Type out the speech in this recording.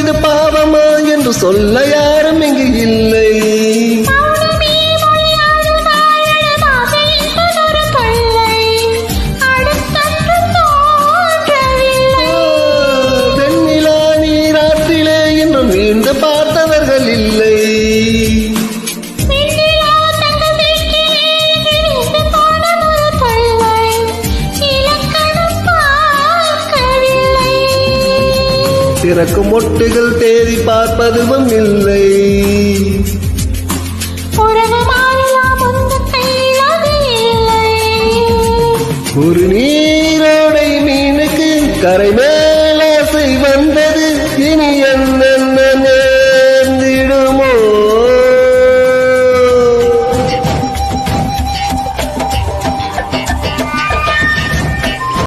இது பாவமா என்று சொல்ல யாரும் இங்கு இல்லை. வெண்ணிலா நீராற்றிலே இன்னும் மீண்டு பார்த்தவர்கள் இல்லை. திறக்கும் மொட்டுகள் தேடி பார்ப்பதுவும் இல்லை. ஒரு நீரோடை மீனுக்கு கரை மேலாசை வந்தது, இனி என்ன